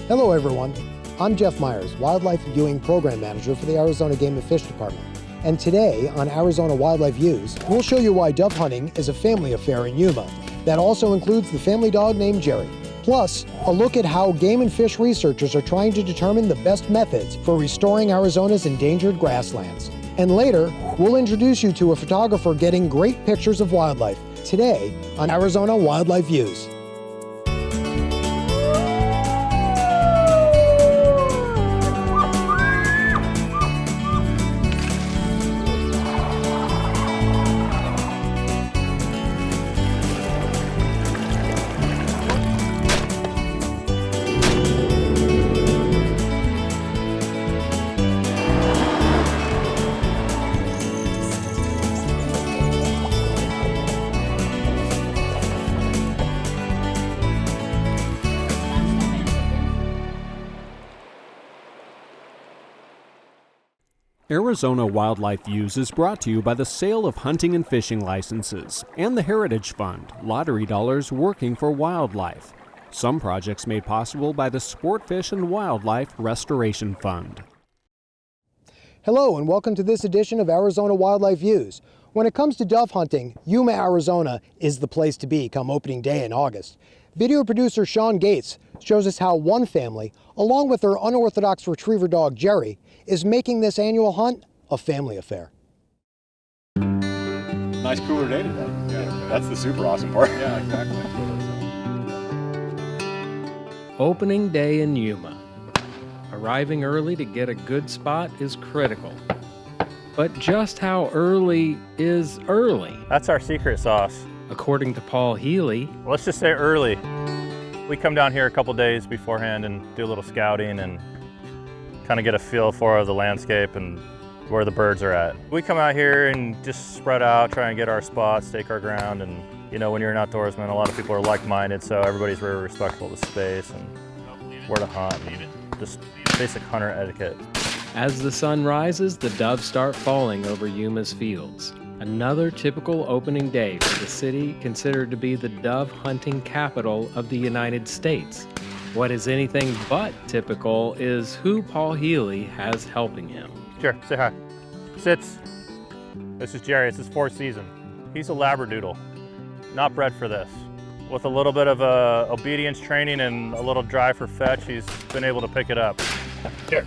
Hello everyone, I'm Jeff Myers, Wildlife Viewing Program Manager for the Arizona Game and Fish Department. And today on Arizona Wildlife Views, we'll show you why dove hunting is a family affair in Yuma. That also includes the family dog named Jerry. Plus, a look at how game and fish researchers are trying to determine the best methods for restoring Arizona's endangered grasslands. And later, we'll introduce you to a photographer getting great pictures of wildlife today on Arizona Wildlife Views. Arizona Wildlife Views is brought to you by the sale of hunting and fishing licenses and the Heritage Fund, lottery dollars working for wildlife. Some projects made possible by the Sport Fish and Wildlife Restoration Fund. Hello and welcome to this edition of Arizona Wildlife Views. When it comes to dove hunting, Yuma, Arizona is the place to be come opening day in August. Video producer Sean Gates shows us how one family, along with their unorthodox retriever dog Jerry, is making this annual hunt a family affair. Nice cooler day today. Yeah, that's the super awesome part. Yeah, exactly. Opening day in Yuma. Arriving early to get a good spot is critical. But just how early is early? That's our secret sauce. According to Paul Healey, Let's just say early. We come down here a couple days beforehand and do a little scouting and kind of get a feel for the landscape and where the birds are at. We come out here and just spread out, try and get our spots, stake our ground, and you know, when you're an outdoorsman, a lot of people are like-minded, so everybody's very respectful of the space and where to hunt, and just basic hunter etiquette. as the sun rises, the doves start falling over Yuma's fields. Another typical opening day for the city considered to be the dove hunting capital of the United States. What is anything but typical is who Paul Healey has helping him. Sure, say hi. Sits. This is Jerry, it's his fourth season. He's a Labradoodle, not bred for this. With a little bit of obedience training and a little drive for fetch, he's been able to pick it up. Here.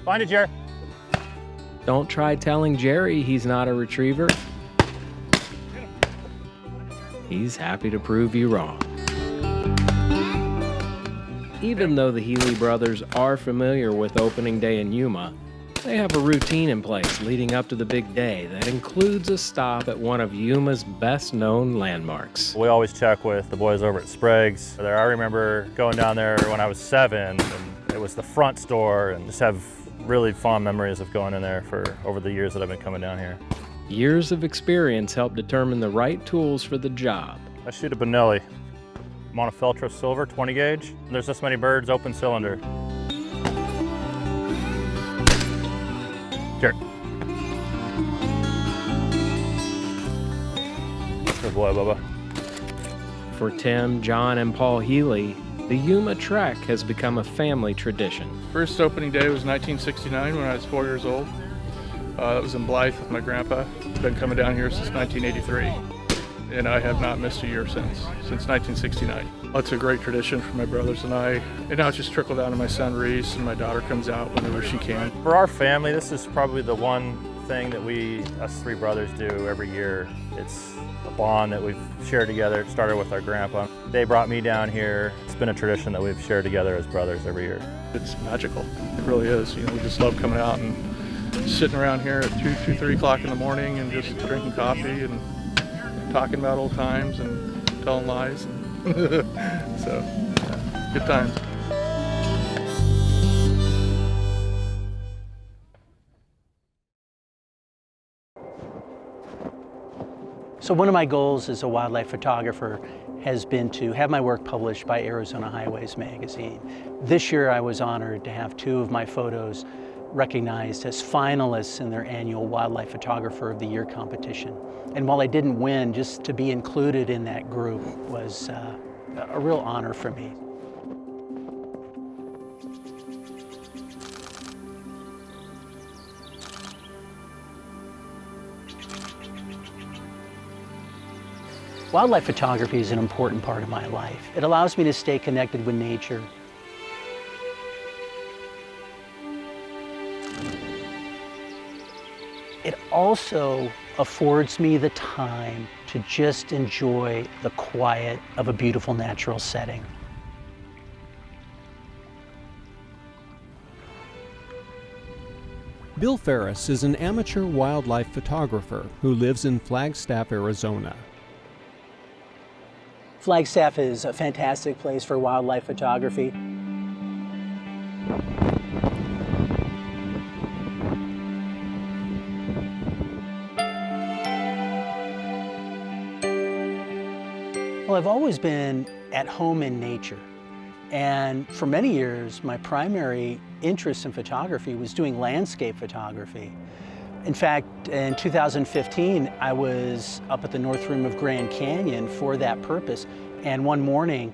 Find it, Jerry. Don't try telling Jerry he's not a retriever. He's happy to prove you wrong. Even though the Healey brothers are familiar with opening day in Yuma, they have a routine in place leading up to the big day that includes a stop at one of Yuma's best-known landmarks. We always check with the boys over at Sprague's. I remember going down there when I was 7, and it was the front store, and just have really fond memories of going in there for over the years that I've been coming down here. Years of experience help determine the right tools for the job. I shoot a Benelli, Montefeltro silver, 20 gauge. There's this many birds, open cylinder. Sure. Good boy, Bubba. For Tim, John, and Paul Healey, the Yuma Trek has become a family tradition. First opening day was 1969 when I was 4 years old. That was in Blythe with my grandpa. Been coming down here since 1983, and I have not missed a year since 1969. It's a great tradition for my brothers and I, and now it's just trickled down to my son Reese, and my daughter comes out whenever she can. For our family, this is probably the one thing that us 3 brothers do every year. It's a bond that we've shared together. It started with our grandpa. They brought me down here. It's been a tradition that we've shared together as brothers every year. It's magical. It really is. You know, we just love coming out and sitting around here at 2, 3 o'clock in the morning and just drinking coffee and talking about old times and telling lies. So, yeah, good times. So one of my goals as a wildlife photographer has been to have my work published by Arizona Highways magazine. This year I was honored to have 2 of my photos recognized as finalists in their annual Wildlife Photographer of the Year competition. And while I didn't win, just to be included in that group was a real honor for me. Wildlife photography is an important part of my life. It allows me to stay connected with nature. It also affords me the time to just enjoy the quiet of a beautiful natural setting. Bill Ferris is an amateur wildlife photographer who lives in Flagstaff, Arizona. Flagstaff is a fantastic place for wildlife photography. Well, I've always been at home in nature. And for many years, my primary interest in photography was doing landscape photography. In fact, in 2015, I was up at the North Rim of Grand Canyon for that purpose. And one morning,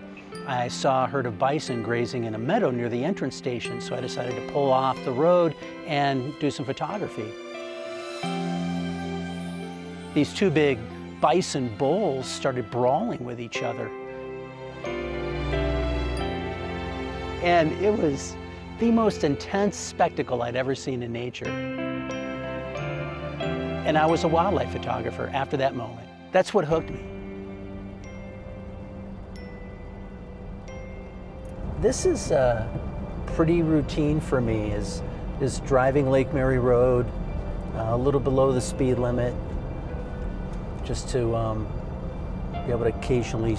I saw a herd of bison grazing in a meadow near the entrance station. So I decided to pull off the road and do some photography. These two big bison bulls started brawling with each other. And it was the most intense spectacle I'd ever seen in nature. And I was a wildlife photographer after that moment. That's what hooked me. This is pretty routine for me, is driving Lake Mary Road a little below the speed limit, just to be able to occasionally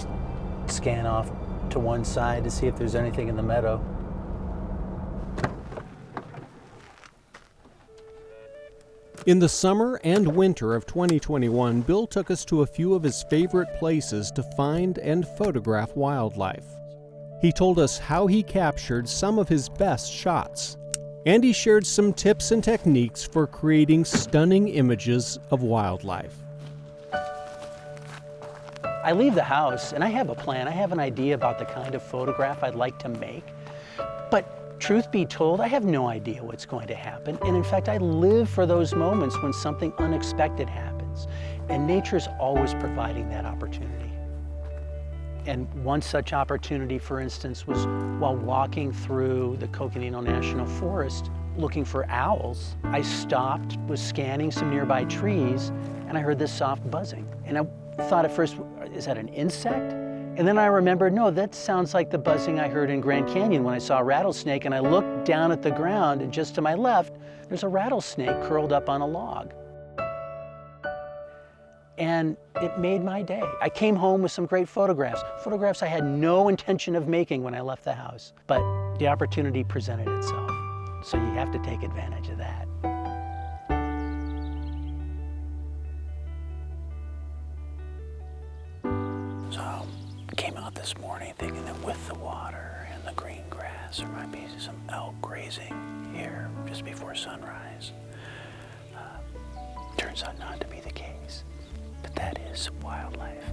scan off to one side to see if there's anything in the meadow. In the summer and winter of 2021, Bill took us to a few of his favorite places to find and photograph wildlife. He told us how he captured some of his best shots, and he shared some tips and techniques for creating stunning images of wildlife. I leave the house and I have a plan. I have an idea about the kind of photograph I'd like to make. But truth be told, I have no idea what's going to happen. And in fact, I live for those moments when something unexpected happens. And nature's always providing that opportunity. And one such opportunity, for instance, was while walking through the Coconino National Forest looking for owls. I stopped, was scanning some nearby trees, and I heard this soft buzzing. And I thought at first, is that an insect? And then I remembered, no, that sounds like the buzzing I heard in Grand Canyon when I saw a rattlesnake, and I looked down at the ground, and just to my left, there's a rattlesnake curled up on a log. And it made my day. I came home with some great photographs I had no intention of making when I left the house, but the opportunity presented itself. So you have to take advantage of that. So I came out this morning thinking that with the water and the green grass, there might be some elk grazing here just before sunrise. Turns out not to be the case, but that is wildlife.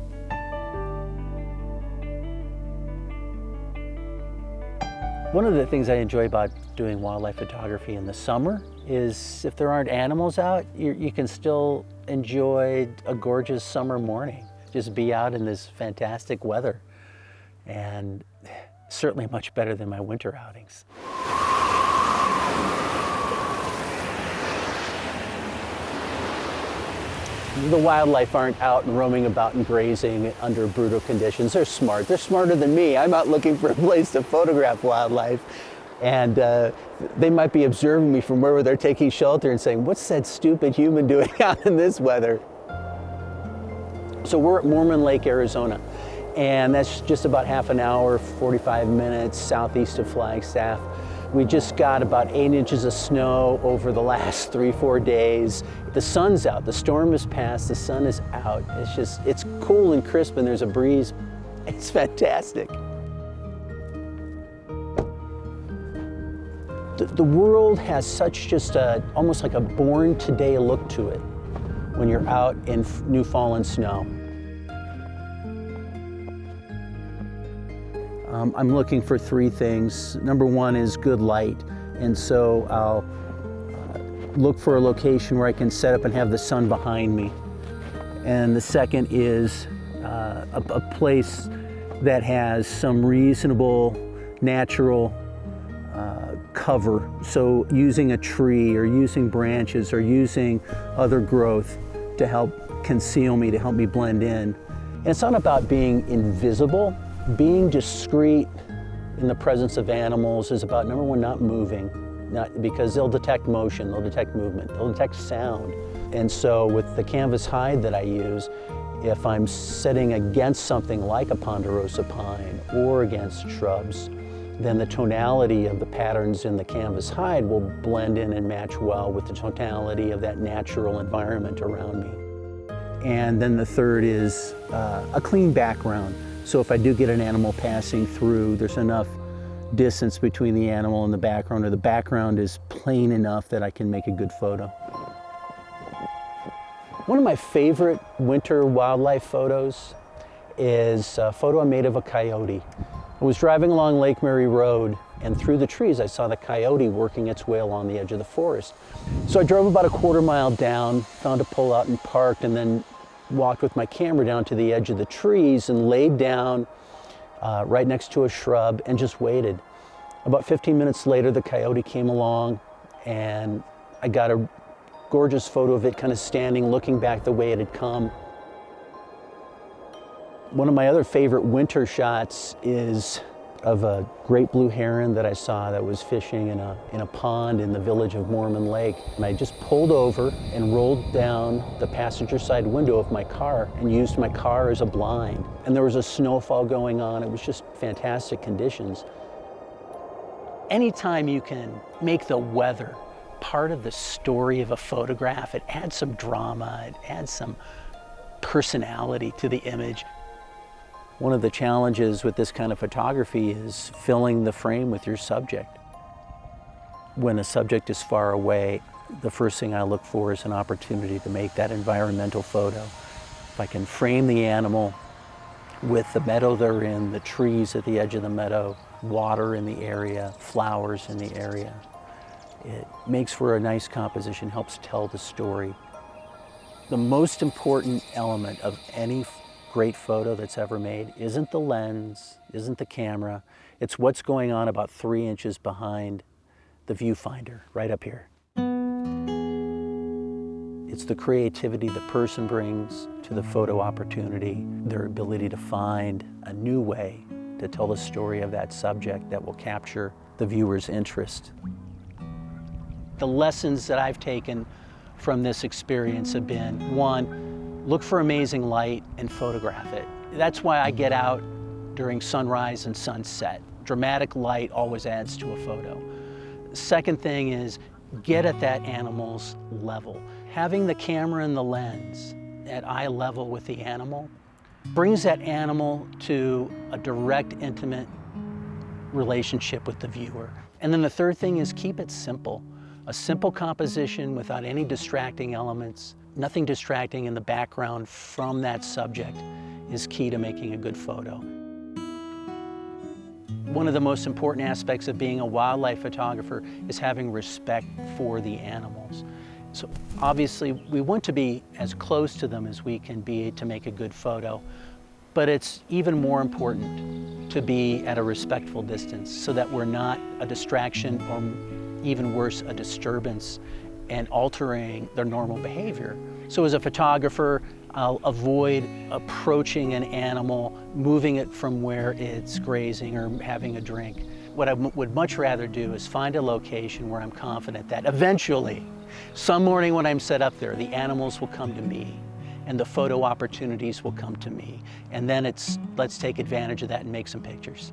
One of the things I enjoy about doing wildlife photography in the summer is if there aren't animals out, you can still enjoy a gorgeous summer morning. Just be out in this fantastic weather, and certainly much better than my winter outings. The wildlife aren't out and roaming about and grazing under brutal conditions. They're smart. They're smarter than me. I'm out looking for a place to photograph wildlife, and they might be observing me from wherever they're taking shelter and saying, what's that stupid human doing out in this weather? So we're at Mormon Lake, Arizona, and that's just about half an hour, 45 minutes southeast of Flagstaff. We just got about 8 inches of snow over the last 3-4 days. The sun's out, the storm has passed, the sun is out. It's cool and crisp and there's a breeze. It's fantastic. The world has such just almost like a born today look to it when you're out in new fallen snow. I'm looking for 3 things. Number 1 is good light, and so I'll look for a location where I can set up and have the sun behind me. And the second is a place that has some reasonable natural cover. So using a tree or using branches or using other growth to help conceal me, to help me blend in. And it's not about being invisible. Being discreet in the presence of animals is about, number one, not moving, because they'll detect motion, they'll detect movement, they'll detect sound. And so with the canvas hide that I use, if I'm sitting against something like a ponderosa pine or against shrubs, then the tonality of the patterns in the canvas hide will blend in and match well with the tonality of that natural environment around me. And then the third is a clean background. So if I do get an animal passing through, there's enough distance between the animal and the background, or the background is plain enough that I can make a good photo. One of my favorite winter wildlife photos is a photo I made of a coyote. I was driving along Lake Mary Road, and through the trees I saw the coyote working its way along the edge of the forest. So I drove about a quarter mile down, found a pull out and parked, and then walked with my camera down to the edge of the trees and laid down right next to a shrub and just waited. About 15 minutes later, the coyote came along, and I got a gorgeous photo of it kind of standing, looking back the way it had come. One of my other favorite winter shots is of a great blue heron that I saw that was fishing in a pond in the village of Mormon Lake. And I just pulled over and rolled down the passenger side window of my car and used my car as a blind. And there was a snowfall going on. It was just fantastic conditions. Anytime you can make the weather part of the story of a photograph, it adds some drama, it adds some personality to the image. One of the challenges with this kind of photography is filling the frame with your subject. When a subject is far away, the first thing I look for is an opportunity to make that environmental photo. If I can frame the animal with the meadow they're in, the trees at the edge of the meadow, water in the area, flowers in the area, it makes for a nice composition, helps tell the story. The most important element of any great photo that's ever made isn't the lens, isn't the camera, it's what's going on about 3 inches behind the viewfinder, right up here. It's the creativity the person brings to the photo opportunity, their ability to find a new way to tell the story of that subject that will capture the viewer's interest. The lessons that I've taken from this experience have been, one, look for amazing light and photograph it. That's why I get out during sunrise and sunset. Dramatic light always adds to a photo. Second thing is, get at that animal's level. Having the camera and the lens at eye level with the animal brings that animal to a direct, intimate relationship with the viewer. And then the third thing is, keep it simple. A simple composition without any distracting elements, nothing distracting in the background from that subject is key to making a good photo. One of the most important aspects of being a wildlife photographer is having respect for the animals. So obviously we want to be as close to them as we can be to make a good photo, but it's even more important to be at a respectful distance so that we're not a distraction or even worse, a disturbance and altering their normal behavior. So as a photographer, I'll avoid approaching an animal, moving it from where it's grazing or having a drink. What I would much rather do is find a location where I'm confident that eventually, some morning when I'm set up there, the animals will come to me and the photo opportunities will come to me. And then it's, let's take advantage of that and make some pictures.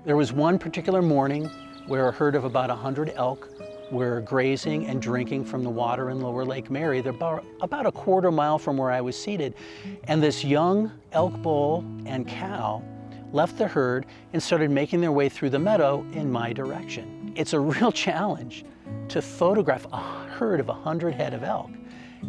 There was one particular morning where a herd of about 100 elk were grazing and drinking from the water in Lower Lake Mary. They're about a quarter mile from where I was seated. And this young elk bull and cow left the herd and started making their way through the meadow in my direction. It's a real challenge to photograph a herd of 100 head of elk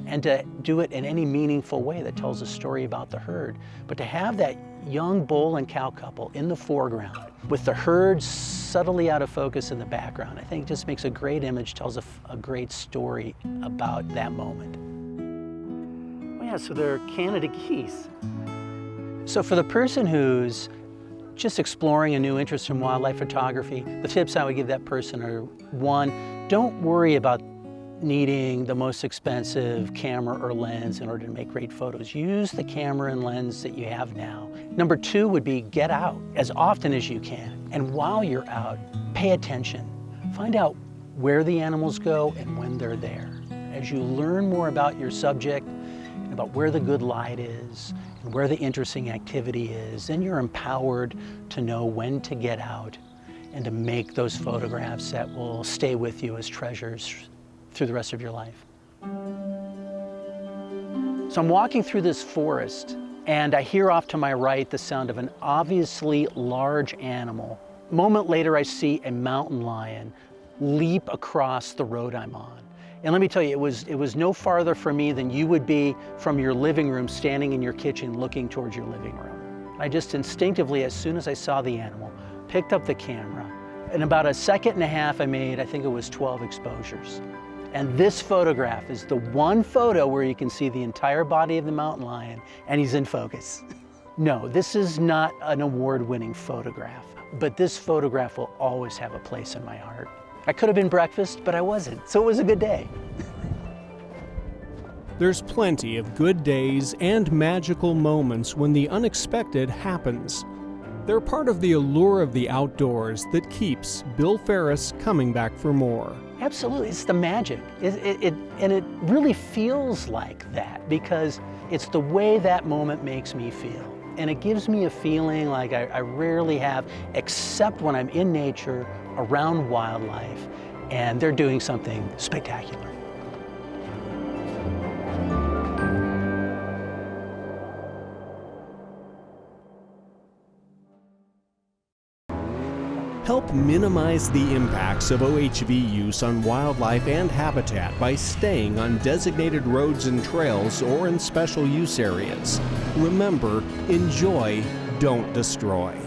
and to do it in any meaningful way that tells a story about the herd. But to have that young bull and cow couple in the foreground with the herd subtly out of focus in the background, I think just makes a great image, tells a great story about that moment. Oh yeah, so they're Canada geese. So for the person who's just exploring a new interest in wildlife photography, the tips I would give that person are, one, don't worry about needing the most expensive camera or lens in order to make great photos. Use the camera and lens that you have now. Number two would be get out as often as you can. And while you're out, pay attention. Find out where the animals go and when they're there. As you learn more about your subject, and about where the good light is, and where the interesting activity is, then you're empowered to know when to get out and to make those photographs that will stay with you as treasures through the rest of your life. So I'm walking through this forest and I hear off to my right the sound of an obviously large animal. A moment later I see a mountain lion leap across the road I'm on. And let me tell you, it was no farther from me than you would be from your living room, standing in your kitchen looking towards your living room. I just instinctively, as soon as I saw the animal, picked up the camera. In about a second and a half, I made, I think it was 12 exposures. And this photograph is the one photo where you can see the entire body of the mountain lion and he's in focus. No, this is not an award-winning photograph, but this photograph will always have a place in my heart. I could have been breakfast, but I wasn't, so it was a good day. There's plenty of good days and magical moments when the unexpected happens. They're part of the allure of the outdoors that keeps Bill Ferris coming back for more. Absolutely, it's the magic. And it really feels like that because it's the way that moment makes me feel. And it gives me a feeling like I rarely have, except when I'm in nature, around wildlife, and they're doing something spectacular. Help minimize the impacts of OHV use on wildlife and habitat by staying on designated roads and trails or in special use areas. Remember, enjoy, don't destroy.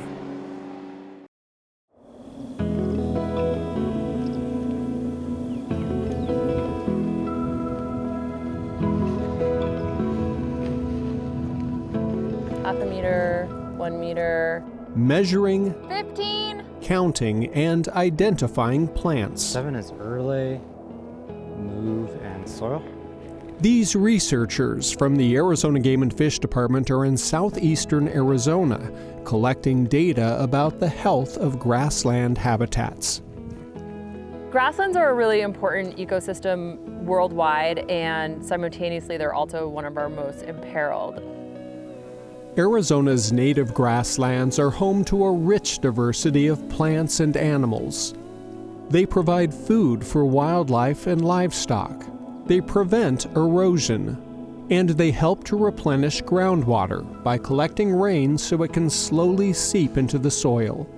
Half a meter, 1 meter. Measuring, 15. counting, and identifying plants. 7 is early, move, and soil. These researchers from the Arizona Game and Fish Department are in southeastern Arizona, collecting data about the health of grassland habitats. Grasslands are a really important ecosystem worldwide, and simultaneously they're also one of our most imperiled. Arizona's native grasslands are home to a rich diversity of plants and animals. They provide food for wildlife and livestock. They prevent erosion, and they help to replenish groundwater by collecting rain so it can slowly seep into the soil.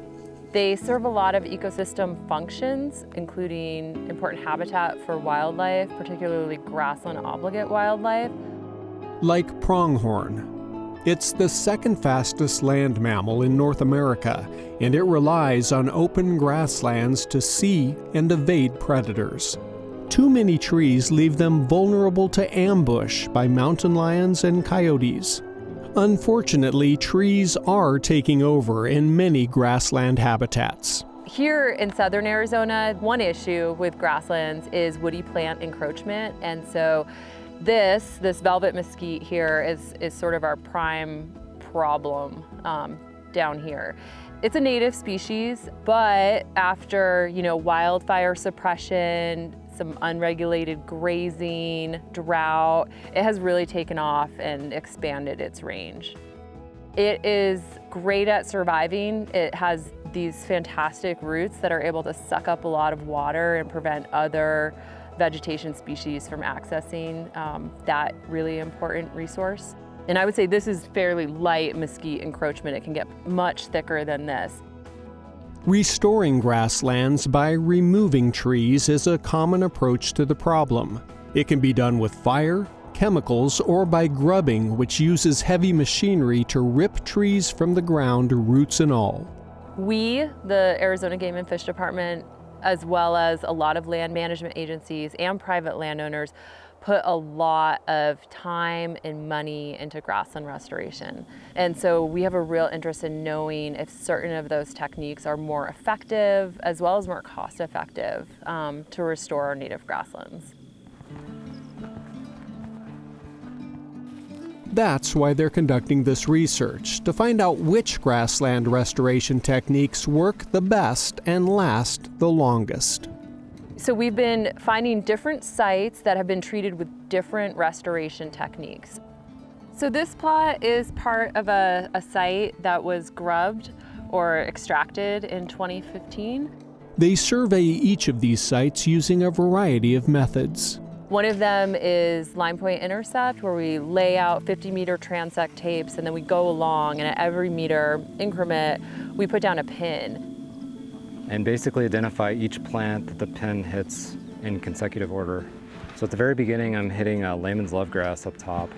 They serve a lot of ecosystem functions, including important habitat for wildlife, particularly grassland obligate wildlife. Like pronghorn. It's the second fastest land mammal in North America, and it relies on open grasslands to see and evade predators. Too many trees leave them vulnerable to ambush by mountain lions and coyotes. Unfortunately, trees are taking over in many grassland habitats. Here in southern Arizona, one issue with grasslands is woody plant encroachment, and so this velvet mesquite here is sort of our prime problem down here. It's a native species, but after wildfire suppression, some unregulated grazing, drought, it has really taken off and expanded its range. It is great at surviving. It has these fantastic roots that are able to suck up a lot of water and prevent other vegetation species from accessing that really important resource. And I would say this is fairly light mesquite encroachment. It can get much thicker than this. Restoring grasslands by removing trees is a common approach to the problem. It can be done with fire, chemicals, or by grubbing, which uses heavy machinery to rip trees from the ground, roots and all. We, the Arizona Game and Fish Department, as well as a lot of land management agencies and private landowners, put a lot of time and money into grassland restoration. And so we have a real interest in knowing if certain of those techniques are more effective as well as more cost effective to restore our native grasslands. That's why they're conducting this research, to find out which grassland restoration techniques work the best and last the longest. So we've been finding different sites that have been treated with different restoration techniques. So this plot is part of a site that was grubbed or extracted in 2015. They survey each of these sites using a variety of methods. One of them is line point intercept, where we lay out 50-meter transect tapes, and then we go along, and at every meter increment, we put down a pin. And basically identify each plant that the pin hits in consecutive order. So at the very beginning, I'm hitting layman's love grass up top,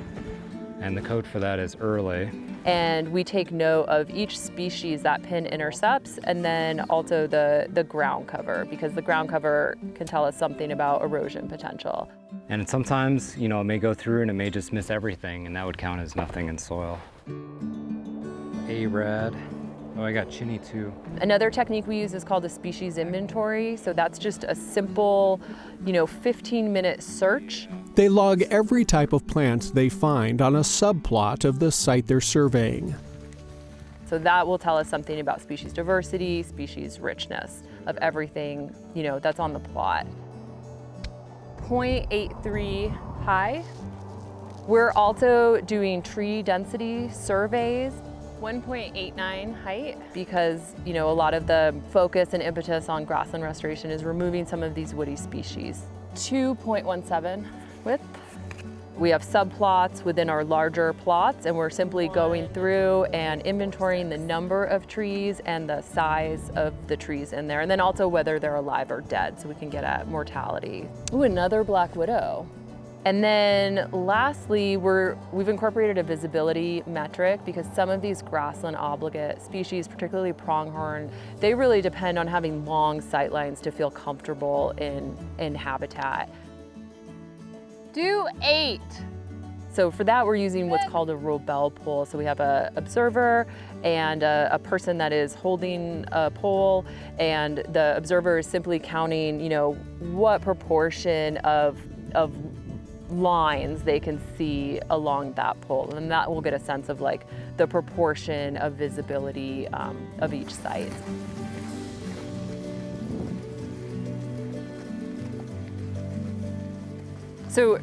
and the code for that is early. And we take note of each species that pin intercepts, and then also the ground cover, because the ground cover can tell us something about erosion potential. And sometimes, it may go through and it may just miss everything, and that would count as nothing in soil. A-rad. Oh, I got chinny too. Another technique we use is called a species inventory. So that's just a simple, 15-minute search. They log every type of plant they find on a subplot of the site they're surveying. So that will tell us something about species diversity, species richness of everything, that's on the plot. 0.83 high. We're also doing tree density surveys. 1.89 height, because a lot of the focus and impetus on grassland restoration is removing some of these woody species. 2.17 width. We have subplots within our larger plots, and we're simply going through and inventorying the number of trees and the size of the trees in there, and then also whether they're alive or dead, so we can get at mortality. Ooh, another black widow. And then lastly, we've incorporated a visibility metric, because some of these grassland obligate species, particularly pronghorn, they really depend on having long sight lines to feel comfortable in habitat. Do 8. So for that, we're using what's called a Robel pole. So we have an observer and a person that is holding a pole, and the observer is simply counting, what proportion of lines they can see along that pole, and that will get a sense of the proportion of visibility of each site. So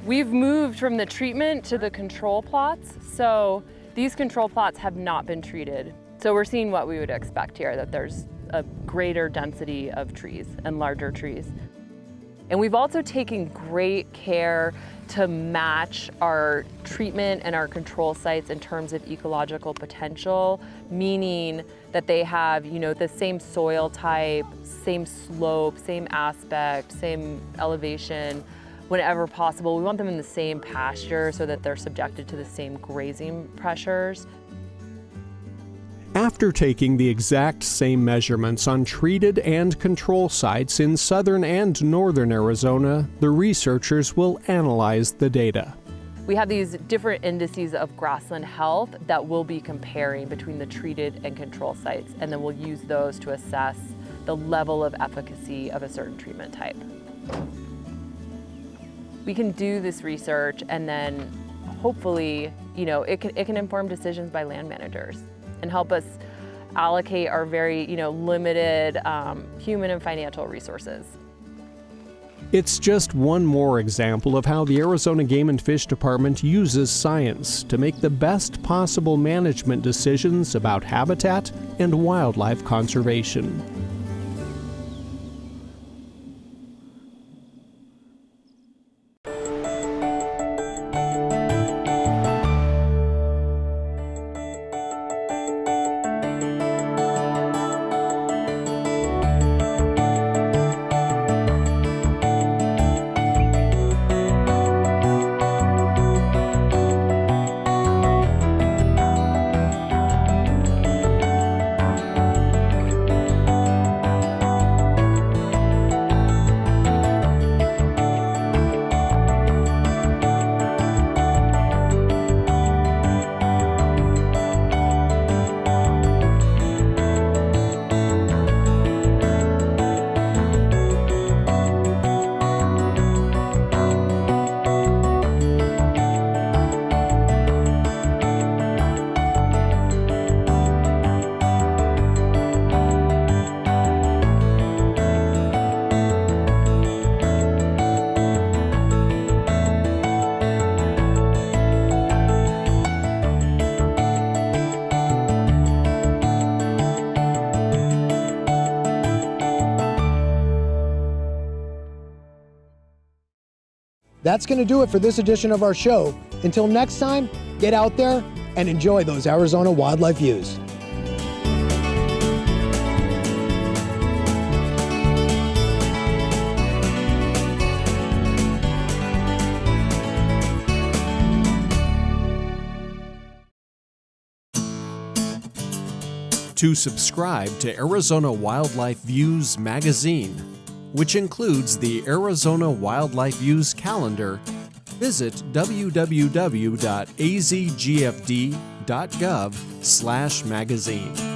we've moved from the treatment to the control plots. So these control plots have not been treated. So we're seeing what we would expect here, that there's a greater density of trees and larger trees. And we've also taken great care to match our treatment and our control sites in terms of ecological potential, meaning that they have, the same soil type, same slope, same aspect, same elevation. Whenever possible, we want them in the same pasture so that they're subjected to the same grazing pressures. After taking the exact same measurements on treated and control sites in southern and northern Arizona, the researchers will analyze the data. We have these different indices of grassland health that we'll be comparing between the treated and control sites, and then we'll use those to assess the level of efficacy of a certain treatment type. We can do this research, and then hopefully, it can inform decisions by land managers and help us allocate our very, limited human and financial resources. It's just one more example of how the Arizona Game and Fish Department uses science to make the best possible management decisions about habitat and wildlife conservation. That's going to do it for this edition of our show. Until next time, get out there and enjoy those Arizona wildlife views. To subscribe to Arizona Wildlife Views magazine, which includes the Arizona Wildlife Views calendar, visit www.azgfd.gov/magazine.